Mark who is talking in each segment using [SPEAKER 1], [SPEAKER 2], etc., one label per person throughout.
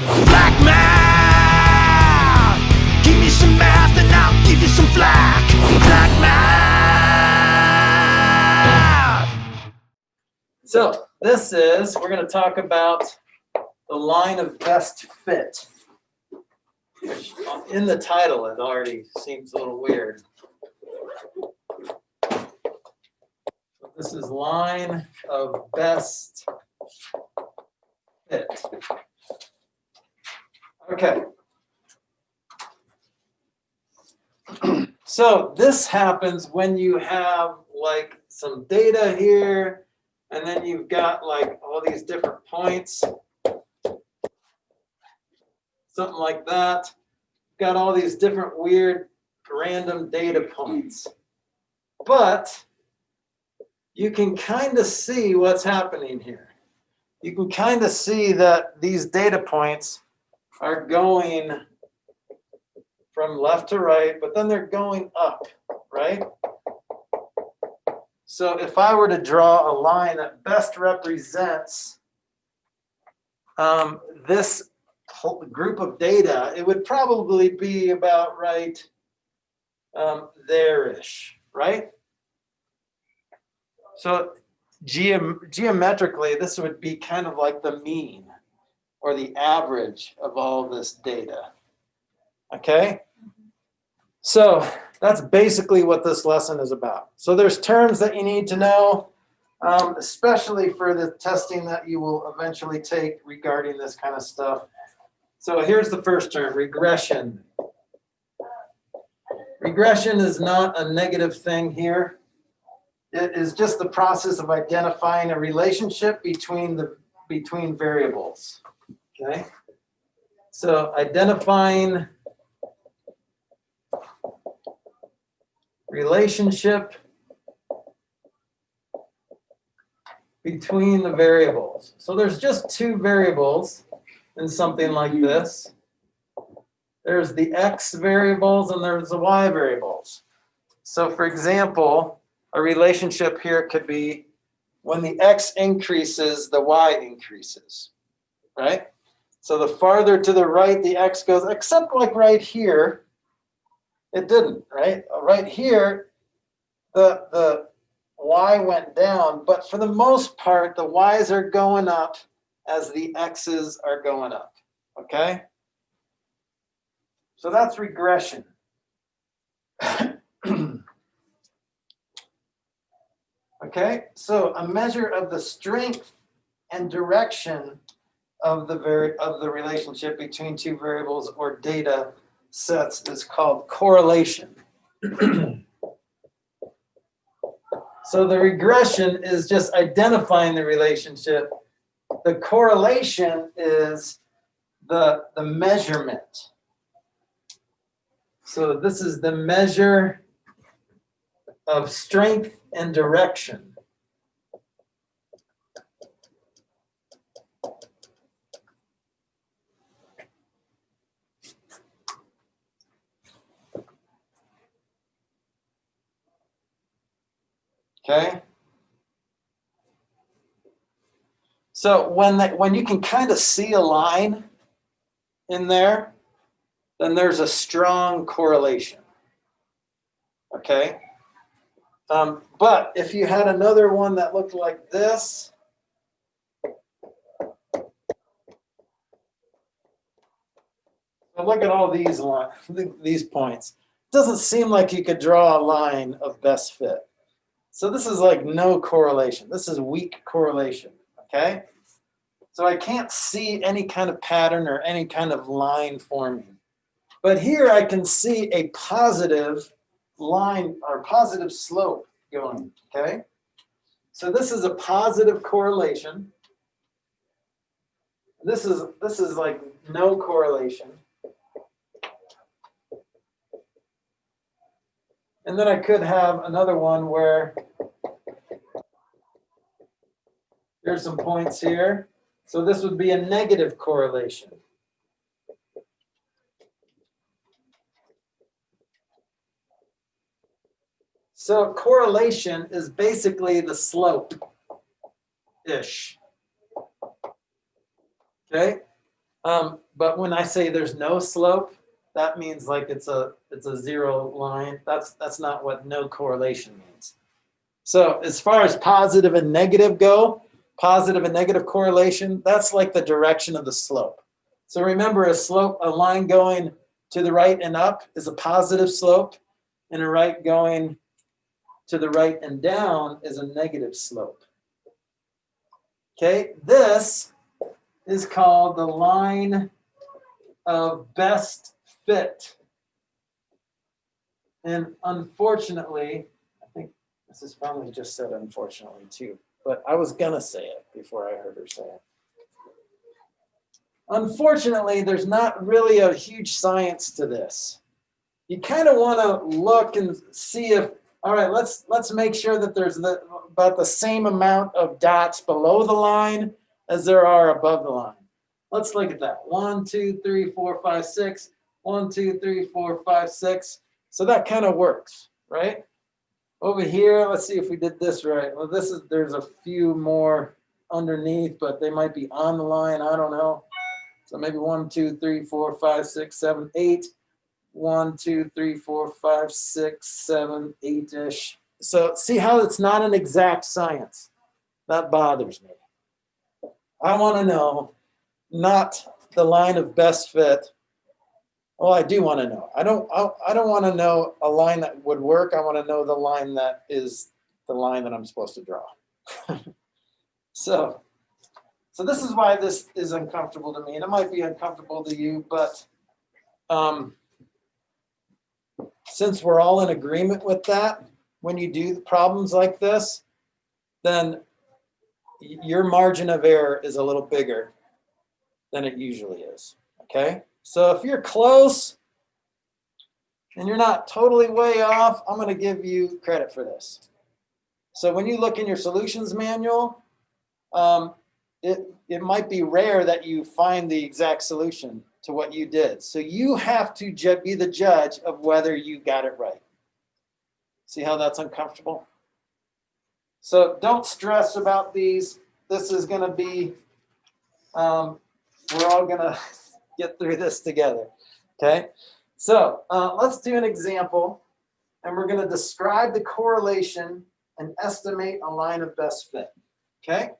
[SPEAKER 1] Flack math! Give me some math and I'll give you some flack. Flack math!
[SPEAKER 2] So we're going to talk about the line of best fit. Which in the title, it already seems a little weird. This is line of best fit. Okay. So this happens when you have like some data here, and then you've got like all these different points. Something like that. Got all these different weird random data points. But you can kind of see what's happening here. You can kind of see that these data points are going from left to right, but then they're going up, right? So if I were to draw a line that best represents this group of data, it would probably be about right there-ish, right? So geometrically, this would be kind of like the mean or the average of all this data. Okay? So that's basically what this lesson is about. So there's terms that you need to know, especially for the testing that you will eventually take regarding this kind of stuff. So here's the first term, regression. Regression is not a negative thing here. It is just the process of identifying a relationship between variables. Okay? So identifying relationship between the variables. So there's just two variables in something like this. There's the x variables and there's the y variables. So for example, a relationship here could be when the x increases, the y increases, right? So the farther to the right the x goes, except like right here, it didn't, right? Right here, the y went down, but for the most part, the y's are going up as the x's are going up, okay? So that's regression. Okay, so a measure of the strength and direction of the relationship between two variables or data sets is called correlation. So the regression is just identifying the relationship. The correlation is the measurement. So this is the measure of strength and direction. Okay. So when you can kind of see a line in there, then there's a strong correlation. Okay. But if you had another one that looked like this, so look at all these points. It doesn't seem like you could draw a line of best fit. So this is like no correlation. This is weak correlation, okay? So I can't see any kind of pattern or any kind of line forming. But here I can see a positive line or positive slope going, okay? So this is a positive correlation. This is like no correlation. And then I could have another one where there's some points here. So this would be a negative correlation. So correlation is basically the slope-ish. Okay? But when I say there's no slope, that means like it's a zero line. That's not what no correlation means. So as far as positive and negative go, positive and negative correlation, that's like the direction of the slope. So remember, a line going to the right and up is a positive slope, and a right going to the right and down is a negative slope. Okay, this is called the line of best fit. And unfortunately, I think Mrs. Bromley just said unfortunately too, but I was gonna say it before I heard her say it. Unfortunately, there's not really a huge science to this. You kind of want to look and see if, all right, let's make sure that there's about the same amount of dots below the line as there are above the line. Let's look at that. 1, 2, 3, 4, 5, 6. 1, 2, 3, 4, 5, 6. So that kind of works, right? Over here, let's see if we did this right. Well, there's a few more underneath, but they might be on the line. I don't know. So maybe 1, 2, 3, 4, 5, 6, 7, 8. 1, 2, 3, 4, 5, 6, 7, 8-ish. So see how it's not an exact science. That bothers me. I want to know, not the line of best fit. Well, I do want to know. I don't want to know a line that would work. I want to know the line that is the line that I'm supposed to draw. So this is why this is uncomfortable to me, and it might be uncomfortable to you, but since we're all in agreement with that, when you do problems like this, then your margin of error is a little bigger than it usually is, okay? So if you're close and you're not totally way off, I'm gonna give you credit for this. So when you look in your solutions manual, it might be rare that you find the exact solution to what you did. So you have to be the judge of whether you got it right. See how that's uncomfortable? So don't stress about these. This is gonna be, we're all gonna get through this together, okay? So let's do an example, and we're gonna describe the correlation and estimate a line of best fit, okay?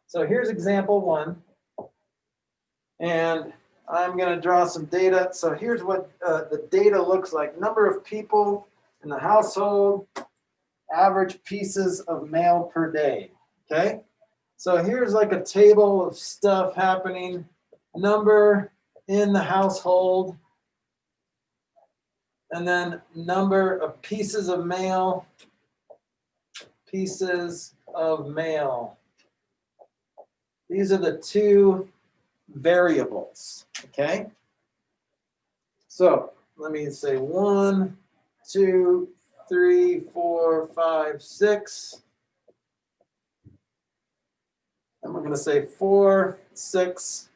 [SPEAKER 2] So here's example 1, and I'm going to draw some data. So here's what the data looks like. Number of people in the household, average pieces of mail per day, okay? So here's like a table of stuff happening. Number in the household, and then number of pieces of mail, pieces of mail. These are the two variables, okay? So let me say 1, 2, 3, 4, 5, 6. And we're gonna say 4, 6,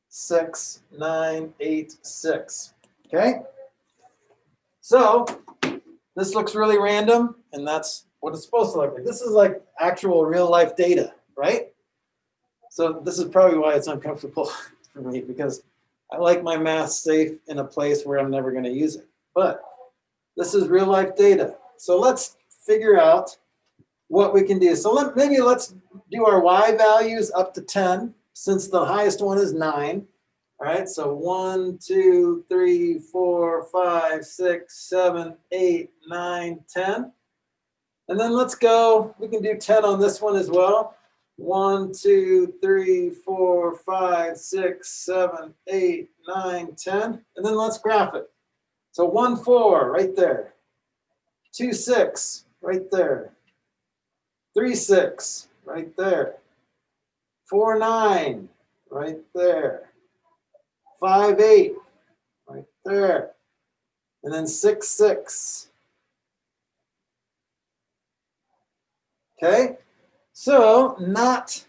[SPEAKER 2] 6, 9, 8, 6, okay? So this looks really random, and that's what it's supposed to look like. This is like actual real life data, right? So this is probably why it's uncomfortable for me, because I like my math safe in a place where I'm never going to use it. But this is real life data. So let's figure out what we can do. So maybe let's do our y values up to 10, since the highest one is 9. All right, so 1, 2, 3, 4, 5, 6, 7, 8, 9, 10. And then let's go, we can do 10 on this one as well. 1, 2, 3, 4, 5, 6, 7, 8, 9, 10. And then let's graph it. So 1, 4 right there. 2, 6 right there. 3, 6 right there. 4, 9 right there. 5, 8 right there. And then 6, 6. Okay? So not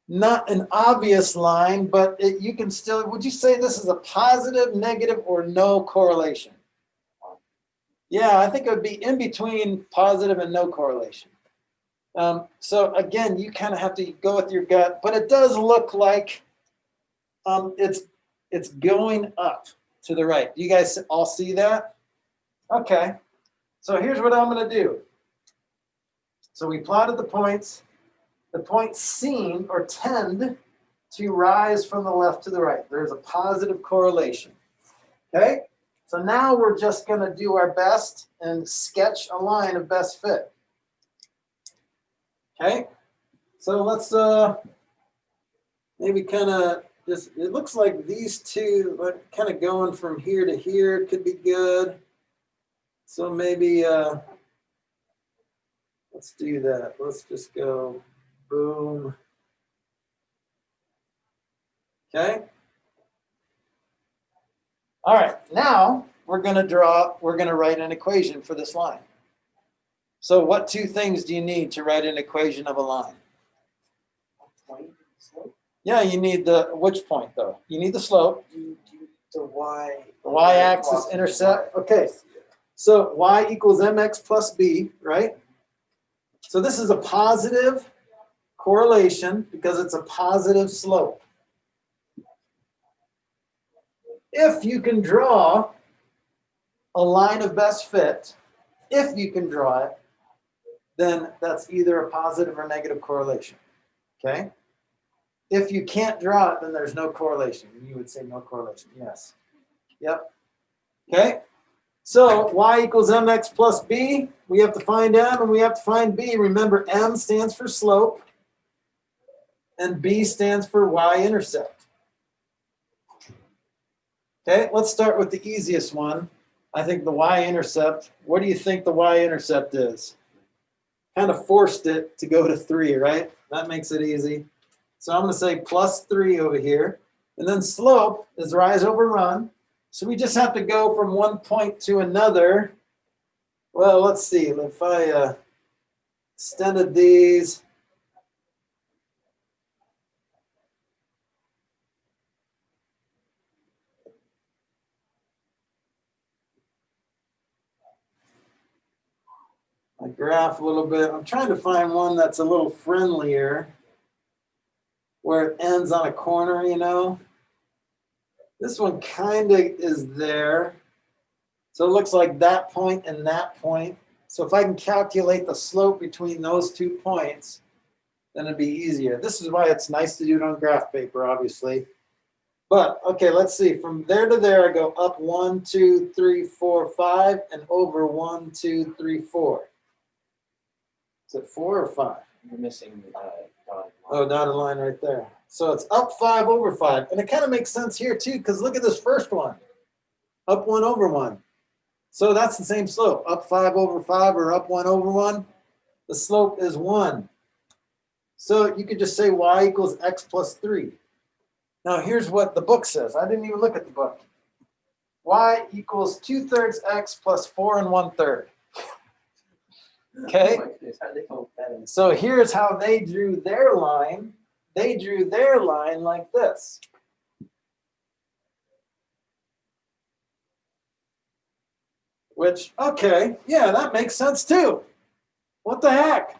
[SPEAKER 2] an obvious line, but you can still, would you say this is a positive, negative, or no correlation? Yeah, I think it would be in between positive and no correlation. So again, you kind of have to go with your gut, but it does look like It's going up to the right. Do you guys all see that? Okay. So here's what I'm going to do. So we plotted the points. The points seem or tend to rise from the left to the right. There's a positive correlation. Okay? So now we're just going to do our best and sketch a line of best fit. Okay? So let's maybe kind of just, it looks like these two kind of going from here to here could be good. So maybe let's do that. Let's just go boom. Okay. All right, now we're going to write an equation for this line. So what two things do you need to write an equation of a line? Yeah, you need which point though? You need the slope.
[SPEAKER 3] The
[SPEAKER 2] y-axis intercept. Okay, so y equals mx plus b, right? So this is a positive correlation because it's a positive slope. If you can draw a line of best fit, if you can draw it, then that's either a positive or negative correlation, okay? If you can't draw it, then there's no correlation. You would say no correlation, yes. Yep, okay? So y equals mx plus b, we have to find m and we have to find b. Remember, m stands for slope and b stands for y-intercept. Okay, let's start with the easiest one. I think the y-intercept. What do you think the y-intercept is? Kind of forced it to go to 3, right? That makes it easy. So I'm going to say plus 3 over here. And then slope is rise over run. So we just have to go from one point to another. Well, let's see. If I extended these. I graph a little bit. I'm trying to find one that's a little friendlier, where it ends on a corner, you know. This one kind of is there. So it looks like that point and that point. So if I can calculate the slope between those 2 points, then it'd be easier. This is why it's nice to do it on graph paper, obviously. But, okay, let's see. From there to there, I go up 1, 2, 3, 4, 5, and over 1, 2, 3, 4. Is it 4 or 5?
[SPEAKER 3] You're missing the dotted line.
[SPEAKER 2] Oh, dotted line right there. So it's up 5 over 5. And it kind of makes sense here too, because look at this first one. Up 1 over 1. So that's the same slope. Up 5 over 5 or up 1 over 1. The slope is 1. So you could just say y equals x plus 3. Now here's what the book says. I didn't even look at the book. Y equals 2/3 x plus 4 1/3. Okay, so here's how they drew their line. They drew their line like this. Which, okay, yeah, that makes sense too. What the heck?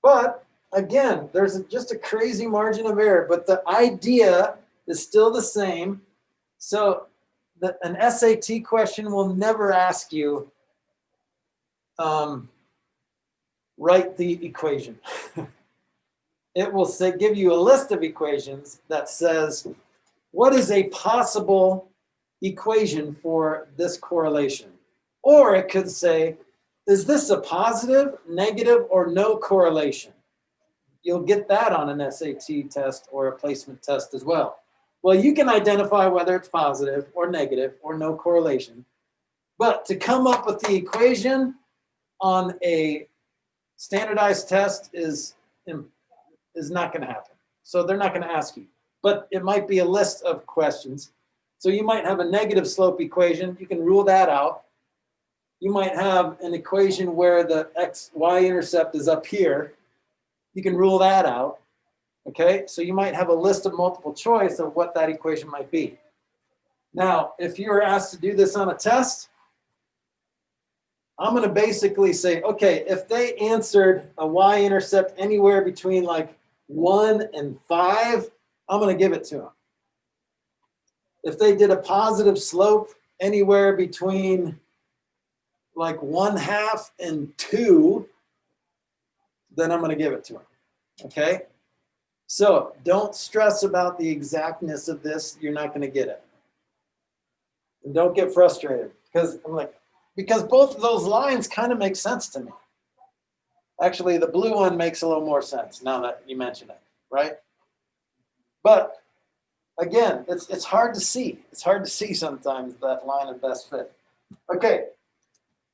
[SPEAKER 2] But again, there's just a crazy margin of error, but the idea is still the same. So an SAT question will never ask you, write the equation. It will say, give you a list of equations that says, what is a possible equation for this correlation? Or it could say, is this a positive, negative, or no correlation? You'll get that on an SAT test or a placement test as well. Well, you can identify whether it's positive or negative or no correlation. But to come up with the equation on a standardized test is not going to happen. So they're not going to ask you. But it might be a list of questions. So you might have a negative slope equation. You can rule that out. You might have an equation where the y-intercept is up here. You can rule that out. Okay, so you might have a list of multiple choice of what that equation might be. Now, if you were asked to do this on a test, I'm going to basically say, okay, if they answered a y-intercept anywhere between like 1 and 5, I'm going to give it to them. if they did a positive slope anywhere between like 1/2 and 2, then I'm going to give it to them. Okay? So don't stress about the exactness of this. You're not going to get it. And don't get frustrated because both of those lines kind of make sense to me. Actually, the blue one makes a little more sense now that you mention it, right? But again, it's hard to see. It's hard to see sometimes that line of best fit. Okay,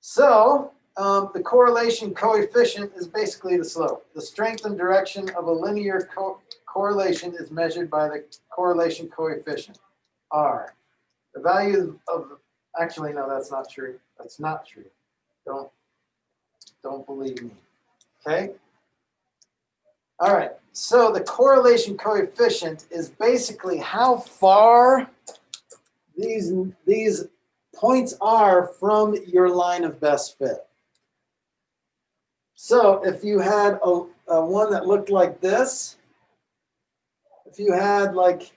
[SPEAKER 2] so the correlation coefficient is basically the slope. The strength and direction of a linear correlation is measured by the correlation coefficient, R. The value of, actually, no, that's not true. That's not true. Don't believe me. Okay? All right, so the correlation coefficient is basically how far these points are from your line of best fit. So if you had a one that looked like this, if you had like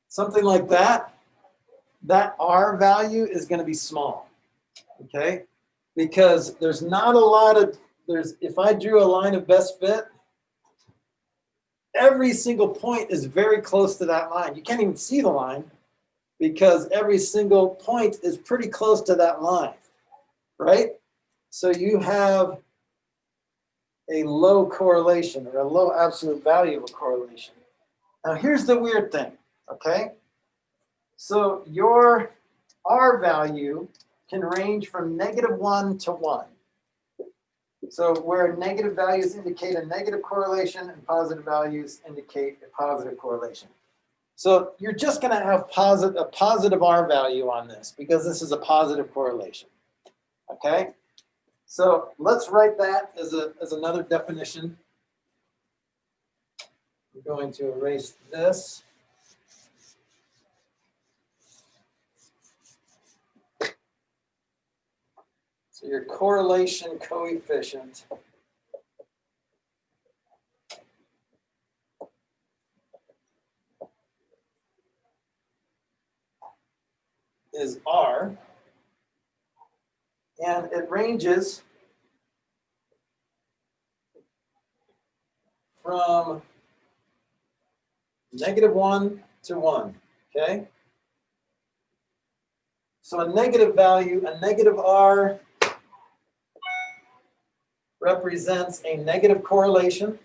[SPEAKER 2] something like that, that R value is going to be small, okay? Because there's not a lot of, if I drew a line of best fit, every single point is very close to that line. You can't even see the line because every single point is pretty close to that line, right? So you have a low correlation or a low absolute value of a correlation. Now here's the weird thing, okay? So your R value can range from -1 to 1. So where negative values indicate a negative correlation and positive values indicate a positive correlation. So you're just going to have a positive R value on this because this is a positive correlation. Okay? So let's write that as another definition. I'm going to erase this. So your correlation coefficient is R, and it ranges from -1 to 1, okay? So a negative value, a negative R, represents a negative correlation,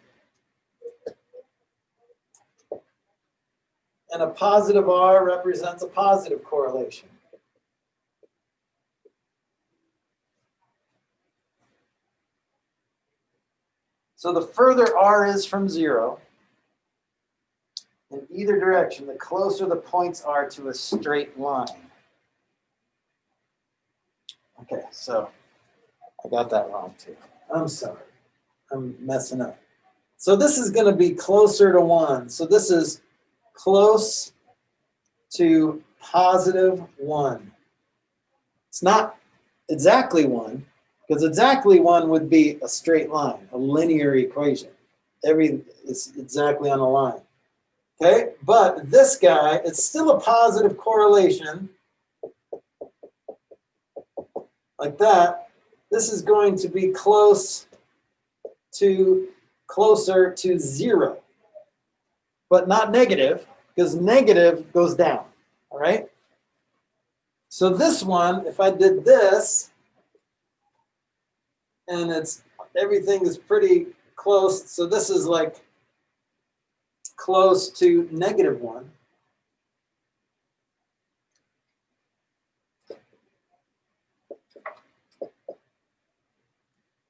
[SPEAKER 2] and a positive R represents a positive correlation. So the further R is from 0, in either direction, the closer the points are to a straight line. Okay, so I got that wrong too. I'm sorry. I'm messing up. So this is going to be closer to 1. So this is close to +1. It's not exactly 1, because exactly 1 would be a straight line, a linear equation. It's exactly on a line. Okay, but this guy, it's still a positive correlation, like that. This is going to be closer to 0, but not negative, because negative goes down, all right? So this one, if I did this, and everything is pretty close, so this is like close to -1.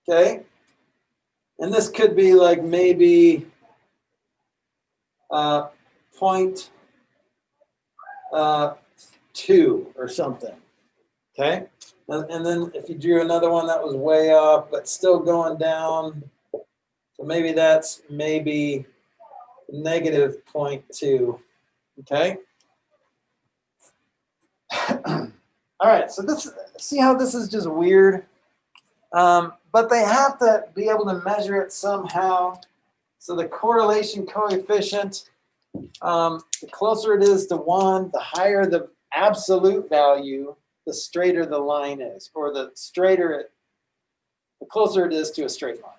[SPEAKER 2] Okay, and this could be like maybe 0.2 or something. Okay, and then if you drew another one that was way up but still going down, so maybe that's maybe -0.2. Okay. All right, so see how this is just weird? But they have to be able to measure it somehow. So the correlation coefficient The closer it is to 1, the higher the absolute value, the straighter the line is, or the closer it is to a straight line.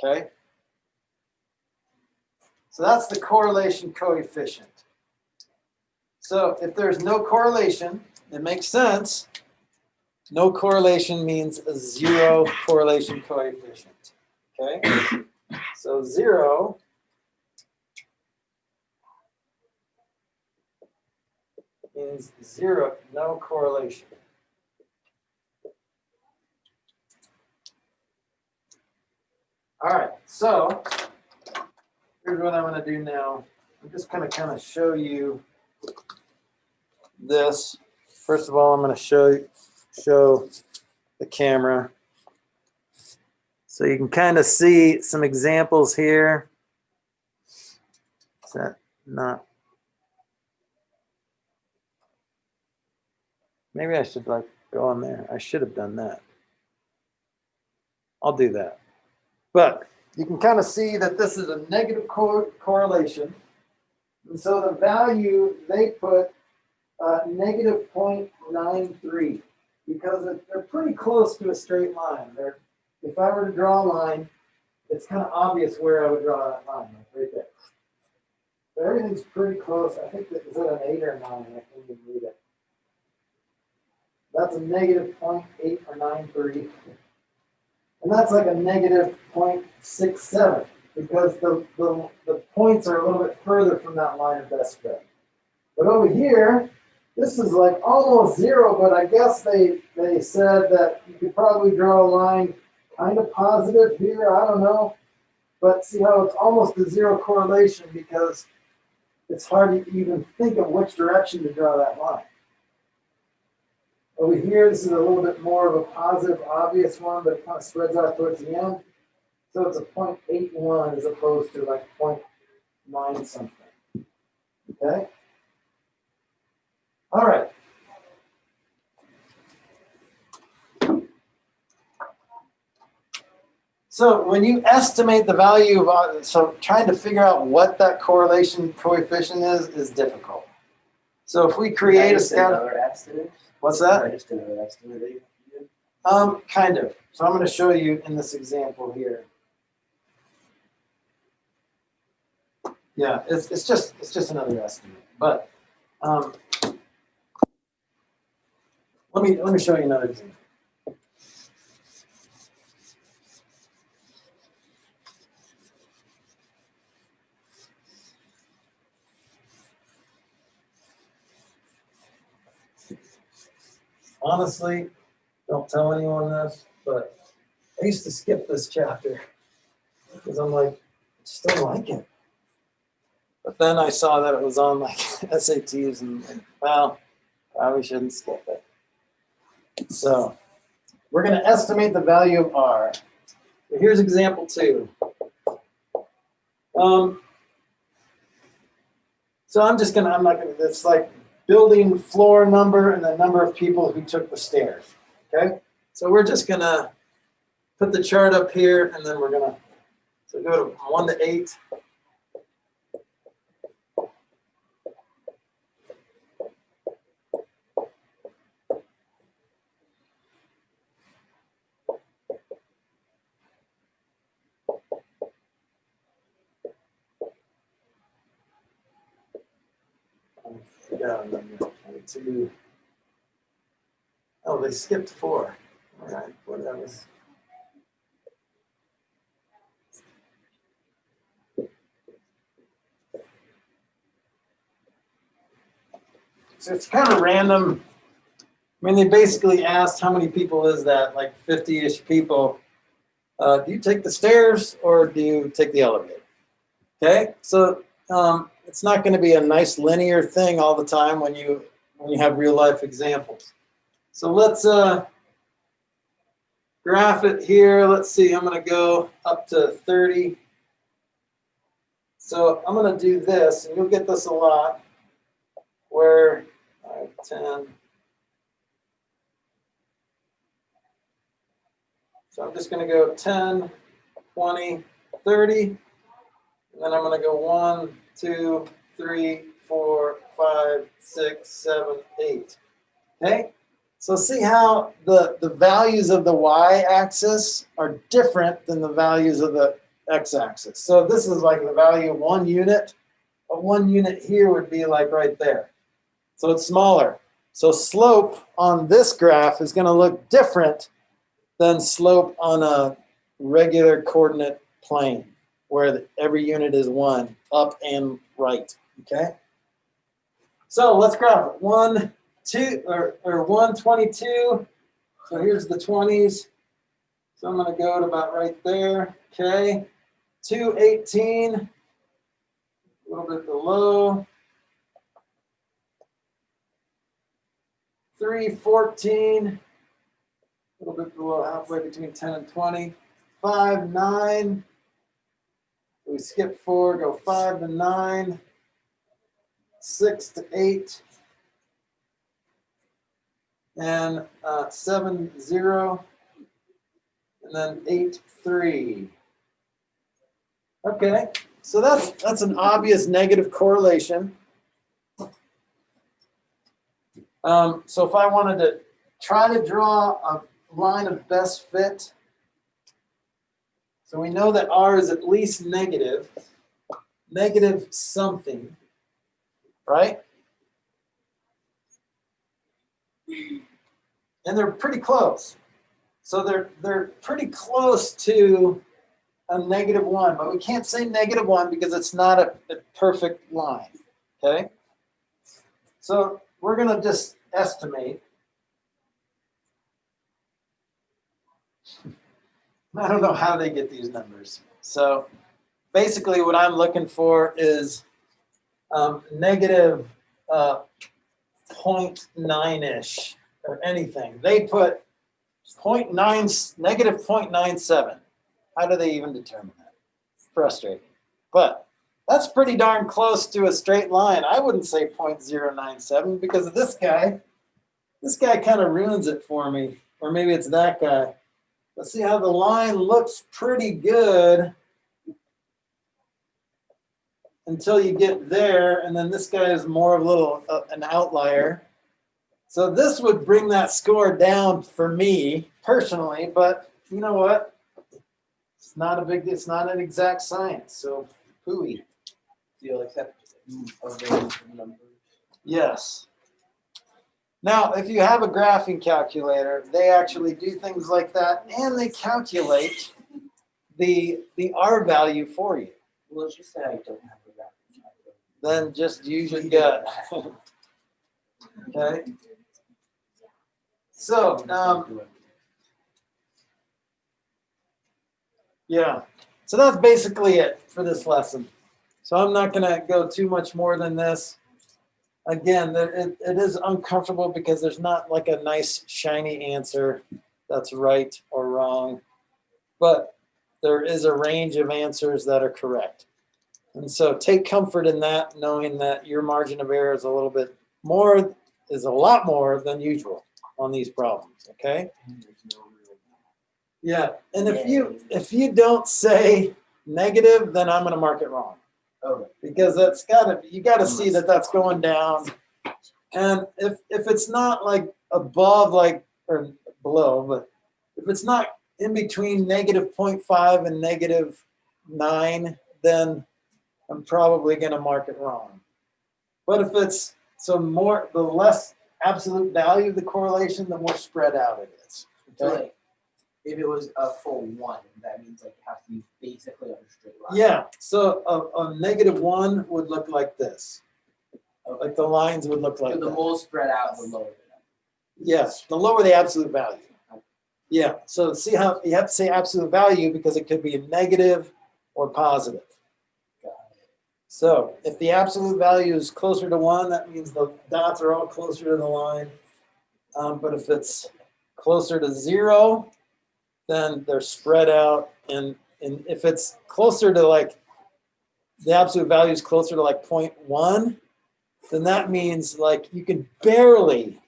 [SPEAKER 2] Okay? So that's the correlation coefficient. So if there's no correlation, it makes sense. No correlation means a 0 correlation coefficient. Okay? So 0 means 0, no correlation. All right, so here's what I'm going to do now. I'm just going to kind of show you this. First of all, I'm going to show the camera. So you can kind of see some examples here. Is that not? Maybe I should like go on there. I should have done that. I'll do that. But you can kind of see that this is a negative correlation. And so the value they put negative 0.93 because they're pretty close to a straight line. If I were to draw a line, it's kind of obvious where I would draw that line, like right there. So everything's pretty close. I think that is it an 8 or 9? I can't even read it. That's a negative 0.8 or 93. And that's like a negative 0.67 because the points are a little bit further from that line of best fit. But over here, this is like almost 0, but I guess they said that you could probably draw a line kind of positive here. I don't know. But see how it's almost a 0 correlation because it's hard to even think of which direction to draw that line. Over here, this is a little bit more of a positive, obvious one, but it kind of spreads out towards the end. So it's a 0.81 as opposed to like 0.9 something. Okay? All right. So when you estimate the value of, so trying to figure out what that correlation coefficient is difficult. So if we create a scatter, what's that?
[SPEAKER 3] Just another estimate that you did?
[SPEAKER 2] Kind of. So I'm going to show you in this example here. Yeah, it's just another estimate. But let me show you another example. Honestly, don't tell anyone this, but I used to skip this chapter because I'm like, I just don't like it. But then I saw that it was on like SATs and well, probably shouldn't skip it. So we're going to estimate the value of R. So here's example 2. So I'm not going to, it's like building floor number and the number of people who took the stairs. Okay? So we're just going to put the chart up here and then we're going to, so go to 1 to 8. Yeah, 22. Oh, they skipped 4. All right, whatever. So it's kind of random. I mean, they basically asked how many people is that, like 50-ish people. Do you take the stairs or do you take the elevator? Okay, so it's not going to be a nice linear thing all the time when you have real life examples. So let's graph it here. Let's see, I'm going to go up to 30. So I'm going to do this, and you'll get this a lot, where 10. So I'm just going to go 10, 20, 30. And Then I'm going to go 1, 2, 3, 4, 5, 6, 7, 8. Okay? So see how the values of the y-axis are different than the values of the x-axis. So this is like the value of 1 unit. But 1 unit here would be like right there. So it's smaller. So slope on this graph is going to look different than slope on a regular coordinate plane, where every unit is 1, up and right. Okay? So let's graph it. 1, 2, or 122. So here's the 20s. So I'm going to go to about right there. Okay. 218. A little bit below. 314. A little bit below, halfway between 10 and 20. 5, 9. We skip 4, go 5 to 9. 6 to 8. And 7, 0. And then 8, 3. Okay, so that's an obvious negative correlation. So if I wanted to try to draw a line of best fit, so we know that R is at least negative something, right? And they're pretty close. So they're pretty close to a -1, but we can't say -1 because it's not a perfect line, okay? So we're going to just estimate. I don't know how they get these numbers. So basically what I'm looking for is negative 0.9-ish or anything. They put negative 0.97. How do they even determine that? Frustrating. But that's pretty darn close to a straight line. I wouldn't say 0.097 because of this guy. This guy kind of ruins it for me. Or maybe it's that guy. Let's see how the line looks pretty good until you get there. And then this guy is more of a little an outlier. So this would bring that score down for me personally. But you know what? It's not an exact science. So hooey.
[SPEAKER 3] You'll accept a range of numbers.
[SPEAKER 2] Yes. Now, if you have a graphing calculator, they actually do things like that, and they calculate the R value for you.
[SPEAKER 3] Well, let's just say I don't have a graphing calculator.
[SPEAKER 2] Then just use your gut. Okay. So, yeah. So that's basically it for this lesson. So I'm not going to go too much more than this. Again, it is uncomfortable because there's not like a nice shiny answer that's right or wrong, but there is a range of answers that are correct. And so take comfort in that, knowing that your margin of error is a lot more than usual on these problems, okay? Yeah, and if you don't say negative, then I'm going to mark it wrong.
[SPEAKER 3] Oh.
[SPEAKER 2] Because you got to see that that's going down, and if it's not like above or below, but if it's not in between -0.5 and -9, then I'm probably going to mark it wrong. But if it's the less absolute value of the correlation, the more spread out it is.
[SPEAKER 3] So
[SPEAKER 2] Okay?
[SPEAKER 3] like, if it was a full 1, that means like it has to be basically on a straight line.
[SPEAKER 2] Yeah. So a -1 would look like this.
[SPEAKER 3] Okay.
[SPEAKER 2] Like the lines would look like
[SPEAKER 3] So the
[SPEAKER 2] that.
[SPEAKER 3] more spread out, the lower the number.
[SPEAKER 2] Yes, the lower the absolute value. Yeah, so see how you have to say absolute value because it could be a negative or positive. So if the absolute value is closer to 1, that means the dots are all closer to the line. But if it's closer to 0, then they're spread out. And if it's closer to the absolute value is closer to 0.1, then that means you can barely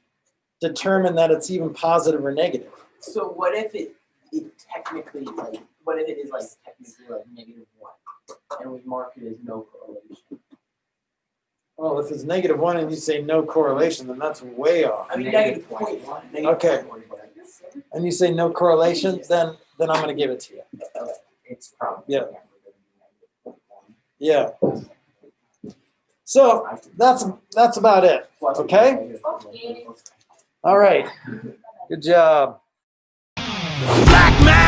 [SPEAKER 2] determine that it's even positive or negative.
[SPEAKER 3] So what if it technically what if it is technically -1? and we mark it as no correlation.
[SPEAKER 2] Well, if it's -1 and you say no correlation, then that's way off.
[SPEAKER 3] I mean, negative 0.1.
[SPEAKER 2] Okay. And you say no correlation, then I'm going to give it to you.
[SPEAKER 3] It's probably
[SPEAKER 2] Yeah.
[SPEAKER 3] never gonna be -1.
[SPEAKER 2] Yeah. So that's about it. Okay? All right. Good job.
[SPEAKER 1] Black man.